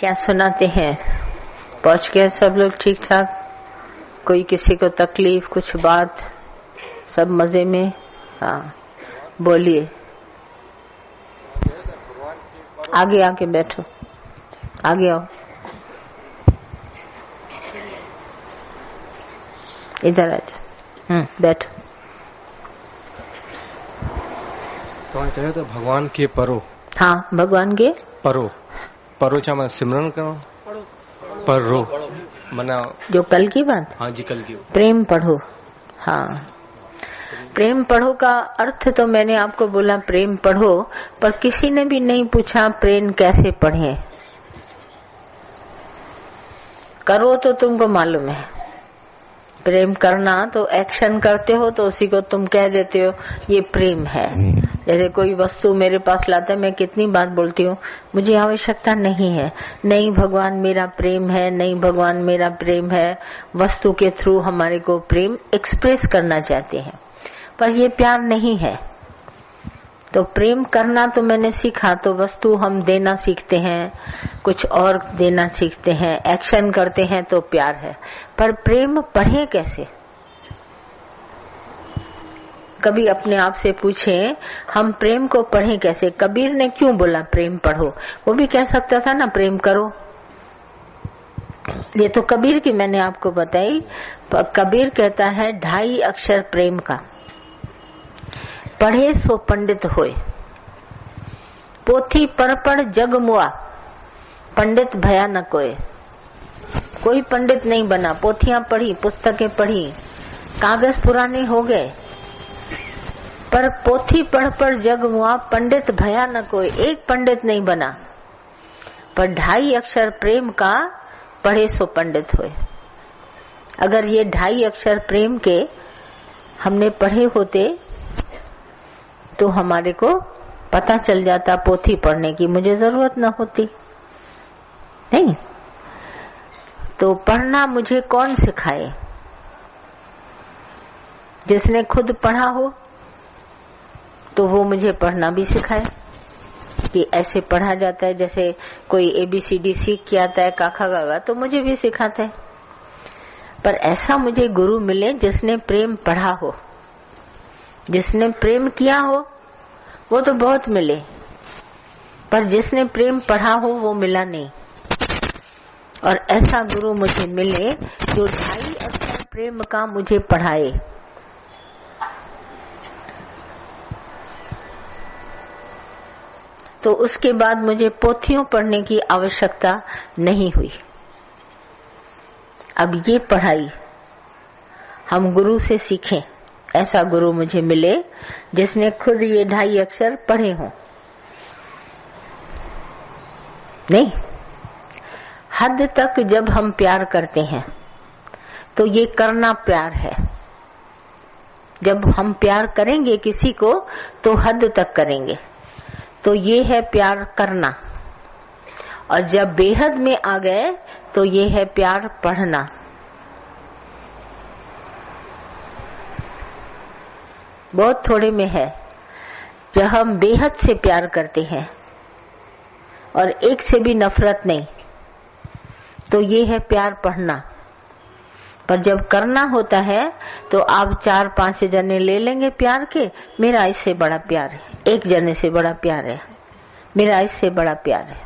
क्या सुनाते हैं? पहुंच गए सब लोग ठीक ठाक? कोई किसी को तकलीफ, कुछ बात? सब मजे में? हाँ, बोलिए। आगे आके बैठो, आगे आओ, इधर आ जाओ, बैठो। तो भगवान के परो। हाँ, भगवान के परो। परो क्या मैं सिमरन करो? परो मना जो कल की बात। हाँ जी, कल की। प्रेम पढ़ो। हाँ, प्रेम पढ़ो का अर्थ तो मैंने आपको बोला प्रेम पढ़ो, पर किसी ने भी नहीं पूछा प्रेम कैसे पढ़े। करो तो तुमको मालूम है, प्रेम करना तो एक्शन करते हो तो उसी को तुम कह देते हो ये प्रेम है। जैसे कोई वस्तु मेरे पास लाता है, मैं कितनी बात बोलती हूँ मुझे आवश्यकता नहीं है, नहीं भगवान मेरा प्रेम है, नहीं भगवान मेरा प्रेम है। वस्तु के थ्रू हमारे को प्रेम एक्सप्रेस करना चाहते हैं, पर ये प्यार नहीं है। तो प्रेम करना तो मैंने सीखा, तो वस्तु हम देना सीखते हैं, कुछ और देना सीखते हैं, एक्शन करते हैं तो प्यार है। पर प्रेम पढ़े कैसे? कभी अपने आप से पूछें, हम प्रेम को पढ़े कैसे? कबीर ने क्यों बोला प्रेम पढ़ो? वो भी कह सकता था ना प्रेम करो। ये तो कबीर की मैंने आपको बताई। कबीर कहता है 2.5 अक्षर प्रेम का, पढ़े सो पंडित होए, पोथी पढ़ जग मुआ, पंडित भया न कोय। कोई पंडित नहीं बना, पोथियां पढ़ी, पुस्तकें पढ़ी, कागज पुराने हो गए, पर पोथी पढ़ जग मुआ, पंडित भया न कोई। एक पंडित नहीं बना, पर 2.5 अक्षर प्रेम का पढ़े सो पंडित होए। अगर ये 2.5 अक्षर प्रेम के हमने पढ़े होते तो हमारे को पता चल जाता, पोथी पढ़ने की मुझे जरूरत न होती। नहीं तो पढ़ना मुझे कौन सिखाए? जिसने खुद पढ़ा हो तो वो मुझे पढ़ना भी सिखाए कि ऐसे पढ़ा जाता है। जैसे कोई ABCD सीख के आता है, काखा गागा, तो मुझे भी सिखाता है। पर ऐसा मुझे गुरु मिले जिसने प्रेम पढ़ा हो, जिसने प्रेम किया हो, वो तो बहुत मिले, पर जिसने प्रेम पढ़ा हो वो मिला नहीं। और ऐसा गुरु मुझे मिले जो 2.5 अक्षर प्रेम का मुझे पढ़ाए। तो उसके बाद मुझे पोथियों पढ़ने की आवश्यकता नहीं हुई। अब ये पढ़ाई हम गुरु से सीखें, ऐसा गुरु मुझे मिले जिसने खुद ये 2.5 अक्षर पढ़े हों। नहीं, हद तक जब हम प्यार करते हैं तो ये करना प्यार है। जब हम प्यार करेंगे किसी को तो हद तक करेंगे, तो ये है प्यार करना। और जब बेहद में आ गए तो ये है प्यार पढ़ना। बहुत थोड़े में है जब हम बेहद से प्यार करते हैं और एक से भी नफरत नहीं, तो ये है प्यार पढ़ना। पर जब करना होता है तो आप 4-5 जने ले लेंगे प्यार के, मेरा इससे बड़ा प्यार है, एक जने से बड़ा प्यार है, मेरा इससे बड़ा प्यार है,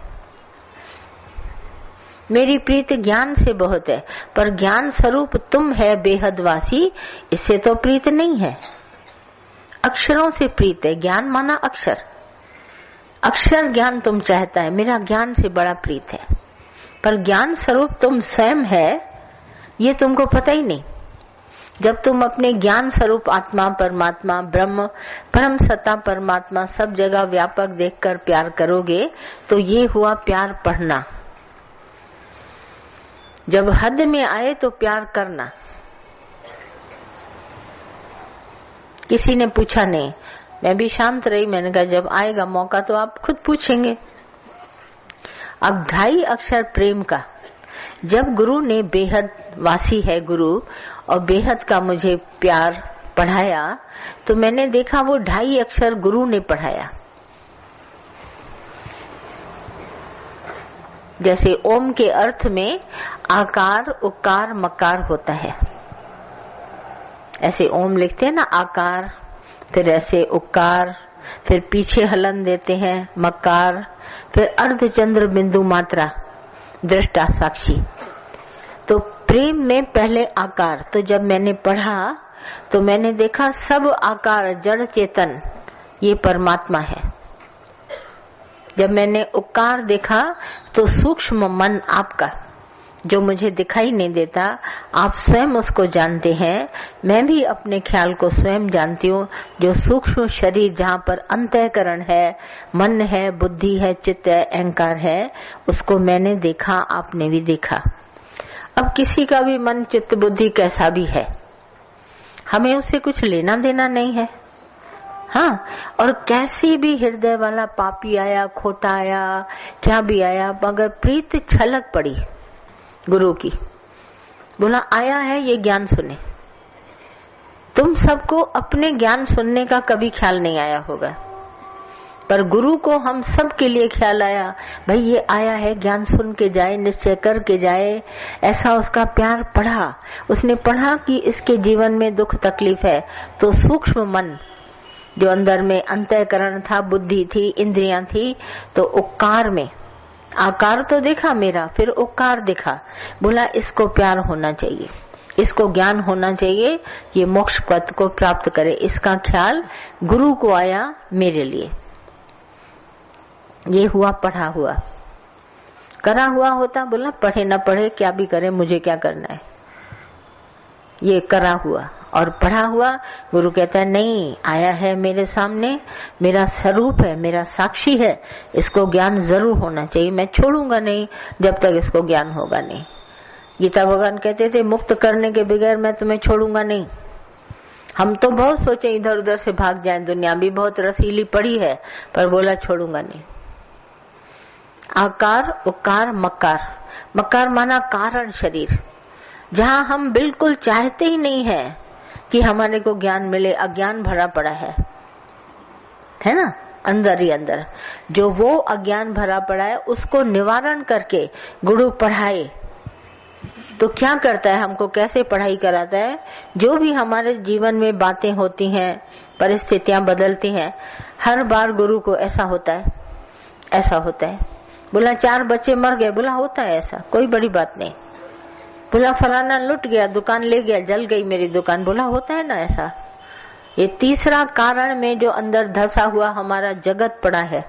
मेरी प्रीत ज्ञान से बहुत है, पर ज्ञान स्वरूप तुम है बेहद वासी, इससे तो प्रीत नहीं है। अक्षरों से प्रीत है, ज्ञान माना अक्षर, अक्षर ज्ञान तुम चाहता है, मेरा ज्ञान से बड़ा प्रीत है। पर ज्ञान स्वरूप तुम स्वयं है, ये तुमको पता ही नहीं। जब तुम अपने ज्ञान स्वरूप आत्मा, परमात्मा, ब्रह्म, परम सत्ता परमात्मा सब जगह व्यापक देखकर प्यार करोगे तो ये हुआ प्यार पढ़ना। जब हद में आए तो प्यार करना। किसी ने पूछा नहीं, मैं भी शांत रही। मैंने कहा जब आएगा मौका तो आप खुद पूछेंगे। अब 2.5 अक्षर प्रेम का जब गुरु ने, बेहद वासी है गुरु, और बेहद का मुझे प्यार पढ़ाया, तो मैंने देखा वो 2.5 अक्षर गुरु ने पढ़ाया। जैसे ओम के अर्थ में आकार, उकार, मकार होता है, ऐसे ओम लिखते हैं ना, आकार, फिर ऐसे उकार, फिर पीछे हलन देते हैं मकार, फिर अर्धचंद्र बिंदु मात्रा, दृष्टा साक्षी। तो प्रेम में पहले आकार। तो जब मैंने पढ़ा तो मैंने देखा सब आकार जड़ चेतन ये परमात्मा है। जब मैंने उकार देखा तो सूक्ष्म मन आपका, जो मुझे दिखाई नहीं देता, आप स्वयं उसको जानते हैं। मैं भी अपने ख्याल को स्वयं जानती हूँ। जो सूक्ष्म शरीर जहाँ पर अंतःकरण है, मन है, बुद्धि है, चित्त है, अहंकार है, उसको मैंने देखा, आपने भी देखा। अब किसी का भी मन, चित्त, बुद्धि कैसा भी है, हमें उससे कुछ लेना देना नहीं है। हाँ, और कैसी भी हृदय वाला पापी आया, खोटा आया, क्या भी आया, मगर प्रीत छलक पड़ी गुरु की, बोला आया है ये ज्ञान सुने। तुम सबको अपने ज्ञान सुनने का कभी ख्याल नहीं आया होगा, पर गुरु को हम सब के लिए ख्याल आया, भाई ये आया है ज्ञान सुन के जाए, निश्चय करके जाए। ऐसा उसका प्यार पढ़ा, उसने पढ़ा कि इसके जीवन में दुख तकलीफ है। तो सूक्ष्म मन जो अंदर में अंतःकरण था, बुद्धि थी, इंद्रियां थी, तो उकार में आकार तो देखा मेरा, फिर उकार देखा, बोला इसको प्यार होना चाहिए, इसको ज्ञान होना चाहिए, ये मोक्ष पथ को प्राप्त करे। इसका ख्याल गुरु को आया मेरे लिए। ये हुआ पढ़ा हुआ, करा हुआ होता, बोला पढ़े न पढ़े क्या भी करे, मुझे क्या करना है। ये करा हुआ और पढ़ा हुआ। गुरु कहता है नहीं, आया है मेरे सामने, मेरा स्वरूप है, मेरा साक्षी है, इसको ज्ञान जरूर होना चाहिए। मैं छोड़ूंगा नहीं जब तक इसको ज्ञान होगा नहीं। गीता भगवान कहते थे मुक्त करने के बगैर मैं तुम्हें छोड़ूंगा नहीं। हम तो बहुत सोचे इधर उधर से भाग जाएं, दुनिया भी बहुत रसीली पड़ी है, पर बोला छोड़ूंगा नहीं। आकार, उकार, मकार। मकार माना कारण शरीर, जहाँ हम बिल्कुल चाहते ही नहीं है कि हमारे को ज्ञान मिले, अज्ञान भरा पड़ा है ना, अंदर ही अंदर। जो वो अज्ञान भरा पड़ा है उसको निवारण करके गुरु पढ़ाए तो क्या करता है, हमको कैसे पढ़ाई कराता है। जो भी हमारे जीवन में बातें होती हैं, परिस्थितियां बदलती हैं, हर बार गुरु को ऐसा होता है, ऐसा होता है। बोला 4 बच्चे मर गए, बोला होता है ऐसा, कोई बड़ी बात नहीं। बोला फलाना लुट गया, दुकान ले गया, जल गई मेरी दुकान, बोला होता है ना ऐसा। ये तीसरा कारण में जो अंदर धसा हुआ हमारा जगत पड़ा है,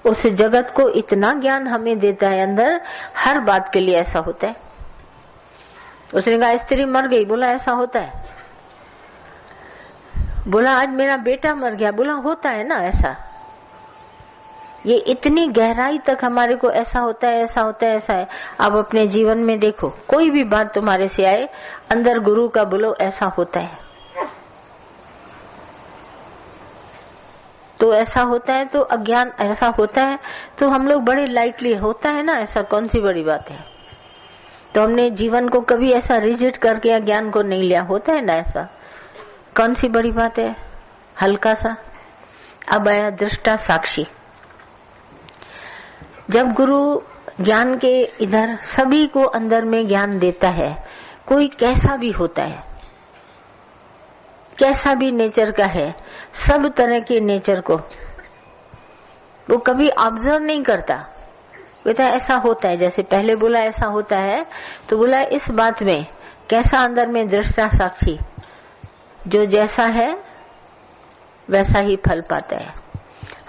उस जगत को इतना ज्ञान हमें देता है अंदर, हर बात के लिए ऐसा होता है। उसने कहा स्त्री मर गई, बोला ऐसा होता है। बोला आज मेरा बेटा मर गया, बोला होता है ना ऐसा। ये इतनी गहराई तक हमारे को ऐसा होता है, ऐसा होता है, ऐसा है। अब अपने जीवन में देखो, कोई भी बात तुम्हारे से आए, अंदर गुरु का बोलो ऐसा होता है, तो ऐसा होता है। तो अज्ञान ऐसा होता है तो हम लोग बड़े लाइटली, होता है ना ऐसा, कौन सी बड़ी बात है। तो हमने जीवन को कभी ऐसा रिजिड करके अज्ञान को नहीं लिया, होता है ना ऐसा, कौन सी बड़ी बात है, हल्का सा। अब आया दृष्टा साक्षी। जब गुरु ज्ञान के इधर सभी को अंदर में ज्ञान देता है, कोई कैसा भी होता है, कैसा भी नेचर का है, सब तरह के नेचर को वो कभी ऑब्जर्व नहीं करता, कहता है ऐसा होता है। जैसे पहले बोला ऐसा होता है, तो बोला इस बात में कैसा अंदर में दृष्टा साक्षी, जो जैसा है वैसा ही फल पाता है।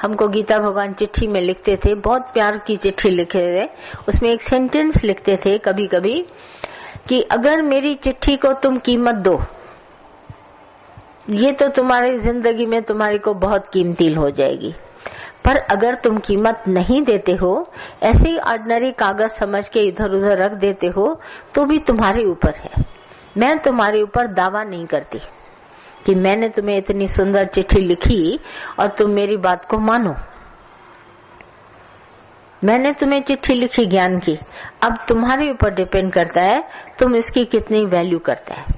हमको गीता भगवान चिट्ठी में लिखते थे, बहुत प्यार की चिट्ठी लिखे थे, उसमें एक सेंटेंस लिखते थे कभी कभी कि अगर मेरी चिट्ठी को तुम कीमत दो, ये तो तुम्हारी जिंदगी में तुम्हारी को बहुत कीमती हो जाएगी, पर अगर तुम कीमत नहीं देते हो, ऐसे ही ऑर्डिनरी कागज समझ के इधर उधर रख देते हो, तो भी तुम्हारे ऊपर है। मैं तुम्हारे ऊपर दावा नहीं करती कि मैंने तुम्हें इतनी सुंदर चिट्ठी लिखी और तुम मेरी बात को मानो। मैंने तुम्हें चिट्ठी लिखी ज्ञान की, अब तुम्हारे ऊपर डिपेंड करता है तुम इसकी कितनी वैल्यू करता है।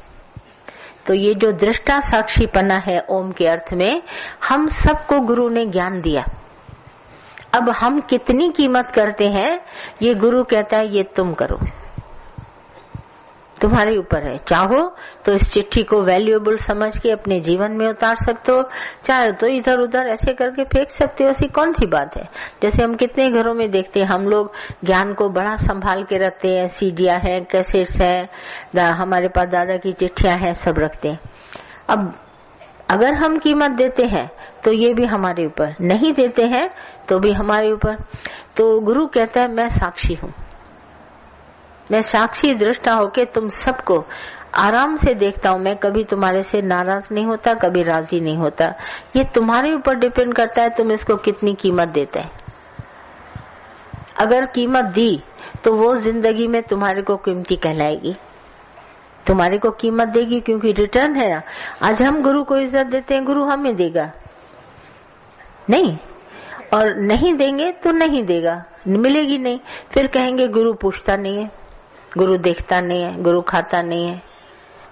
तो ये जो दृष्टा साक्षीपना है ओम के अर्थ में, हम सबको गुरु ने ज्ञान दिया। अब हम कितनी कीमत करते हैं, ये गुरु कहता है ये तुम करो, तुम्हारे ऊपर है। चाहो तो इस चिट्ठी को वैल्यूएबल समझ के अपने जीवन में उतार सकते हो, चाहे तो इधर उधर ऐसे करके फेंक सकते हो, ऐसी कौन सी बात है। जैसे हम कितने घरों में देखते हैं, हम लोग ज्ञान को बड़ा संभाल के रखते हैं, सीडियां हैं, कैसेट्स हैं, हमारे पास दादा की चिट्ठियां हैं, सब रखते हैं। अब अगर हम कीमत देते हैं तो ये भी हमारे ऊपर, नहीं देते हैं तो भी हमारे ऊपर। तो गुरु कहता है मैं साक्षी हूँ, मैं साक्षी दृष्टा होके तुम सबको आराम से देखता हूँ। मैं कभी तुम्हारे से नाराज नहीं होता, कभी राजी नहीं होता। ये तुम्हारे ऊपर डिपेंड करता है तुम इसको कितनी कीमत देते हैं। अगर कीमत दी तो वो जिंदगी में तुम्हारे को कीमती कहलाएगी, तुम्हारे को कीमत देगी, क्योंकि रिटर्न है। आज हम गुरु को इज्जत देते हैं, गुरु हमें देगा नहीं, और नहीं देंगे तो नहीं देगा, मिलेगी नहीं। फिर कहेंगे गुरु पूछता नहीं है, गुरु देखता नहीं है, गुरु खाता नहीं है,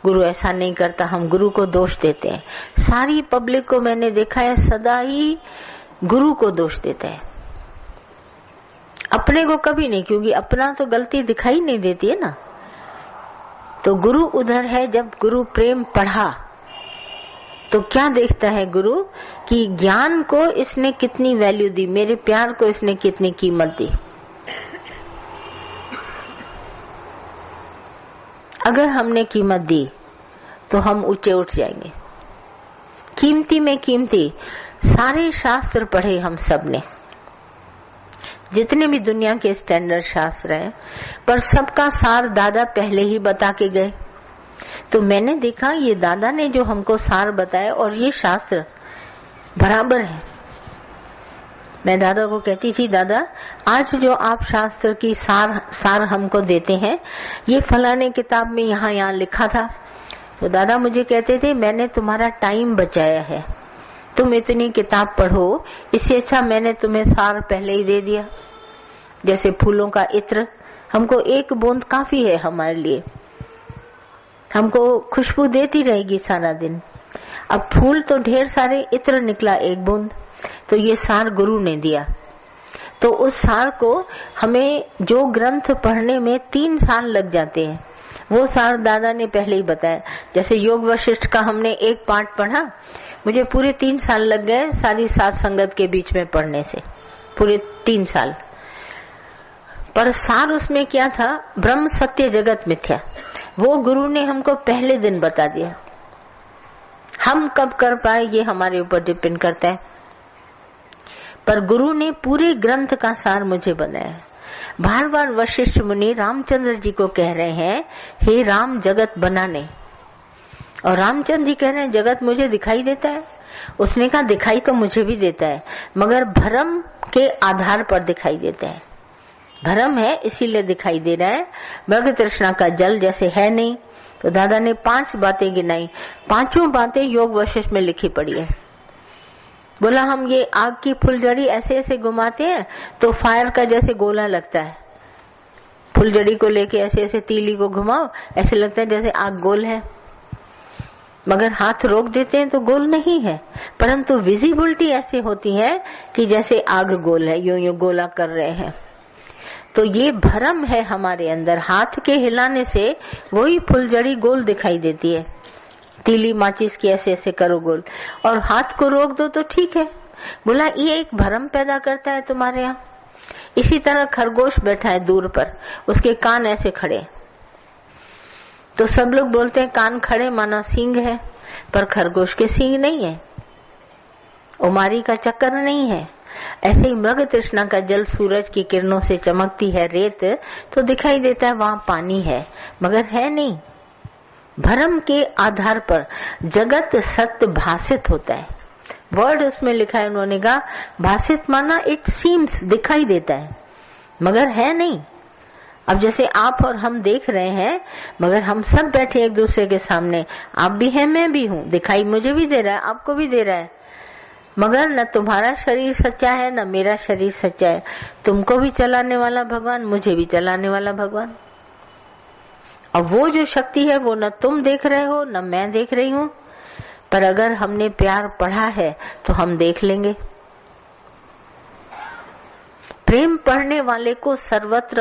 गुरु ऐसा नहीं करता। हम गुरु को दोष देते हैं। सारी पब्लिक को मैंने देखा है सदा ही गुरु को दोष देते हैं, अपने को कभी नहीं, क्योंकि अपना तो गलती दिखाई नहीं देती है ना। तो गुरु उधर है, जब गुरु प्रेम पढ़ा तो क्या देखता है गुरु कि ज्ञान को इसने कितनी वैल्यू दी, मेरे प्यार को इसने कितनी कीमत दी। अगर हमने कीमत दी तो हम ऊंचे उठ जाएंगे। कीमती में कीमती सारे शास्त्र पढ़े हम सब ने, जितने भी दुनिया के स्टैंडर्ड शास्त्र हैं, पर सबका सार दादा पहले ही बता के गए। तो मैंने देखा ये दादा ने जो हमको सार बताया और ये शास्त्र बराबर है। मैं दादा को कहती थी, दादा आज जो आप शास्त्र की सार हमको देते हैं, ये फलाने किताब में यहाँ लिखा था। तो दादा मुझे कहते थे मैंने तुम्हारा टाइम बचाया है, तुम इतनी किताब पढ़ो, इससे अच्छा मैंने तुम्हें सार पहले ही दे दिया। जैसे फूलों का इत्र, हमको एक बूंद काफी है हमारे लिए, हमको खुशबू देती रहेगी सारा दिन। अब फूल तो ढेर सारे, इत्र निकला एक बूंद, तो ये सार गुरु ने दिया। तो उस सार को हमें जो ग्रंथ पढ़ने में 3 साल लग जाते हैं, वो सार दादा ने पहले ही बताया। जैसे योग वशिष्ठ का हमने एक पाठ पढ़ा, मुझे पूरे 3 साल लग गए सारी सात संगत के बीच में पढ़ने से, पूरे 3 साल। पर सार उसमें क्या था, ब्रह्म सत्य जगत मिथ्या, वो गुरु ने हमको पहले दिन बता दिया। हम कब कर पाए ये हमारे ऊपर डिपेंड करता है, पर गुरु ने पूरे ग्रंथ का सार मुझे बनाया। बार बार वशिष्ठ मुनि रामचंद्र जी को कह रहे हैं, हे राम जगत बनाने, और रामचंद्र जी कह रहे हैं जगत मुझे दिखाई देता है। उसने कहा दिखाई तो मुझे भी देता है, मगर भ्रम के आधार पर दिखाई देता है। भ्रम है इसीलिए दिखाई दे रहा है, मृग तृष्णा का जल जैसे है नहीं। तो दादा ने 5 बातें गिनाई, 5 बातें योग वशिष्ठ में लिखी पड़ी है। बोला हम ये आग की फुलझड़ी ऐसे ऐसे घुमाते हैं तो फायर का जैसे गोला लगता है, फुलझड़ी को लेके ऐसे ऐसे तीली को घुमाओ, ऐसे लगता है जैसे आग गोल है, मगर हाथ रोक देते हैं तो गोल नहीं है, परंतु विजिबिलिटी ऐसी होती है कि जैसे आग गोल है, यूं यूं गोला कर रहे हैं। तो ये भ्रम है हमारे अंदर, हाथ के हिलाने से वही फुलझड़ी गोल दिखाई देती है, तीली माचिस की ऐसे ऐसे करो गोल, और हाथ को रोक दो तो ठीक है। बोला ये एक भ्रम पैदा करता है तुम्हारे यहाँ। इसी तरह खरगोश बैठा है दूर पर, उसके कान ऐसे खड़े, तो सब लोग बोलते हैं कान खड़े माना सींग है, पर खरगोश के सींग नहीं है, उमारी का चक्कर नहीं है। ऐसे ही मृग तृष्णा का जल सूरज की किरणों से चमकती है रेत, तो दिखाई देता है वहां पानी है, मगर है नहीं। भ्रम के आधार पर जगत सत्य भाषित होता है, वर्ड उसमें लिखा है, उन्होंने कहा भाषित माना इट सीम्स, दिखाई देता है मगर है नहीं। अब जैसे आप और हम देख रहे हैं, मगर हम सब बैठे एक दूसरे के सामने, आप भी हैं मैं भी हूँ, दिखाई मुझे भी दे रहा है आपको भी दे रहा है, मगर न तुम्हारा शरीर सच्चा है न मेरा शरीर सच्चा है। तुमको भी चलाने वाला भगवान, मुझे भी चलाने वाला भगवान। अब वो जो शक्ति है वो न तुम देख रहे हो न मैं देख रही हूँ, पर अगर हमने प्यार पढ़ा है तो हम देख लेंगे। प्रेम पढ़ने वाले को सर्वत्र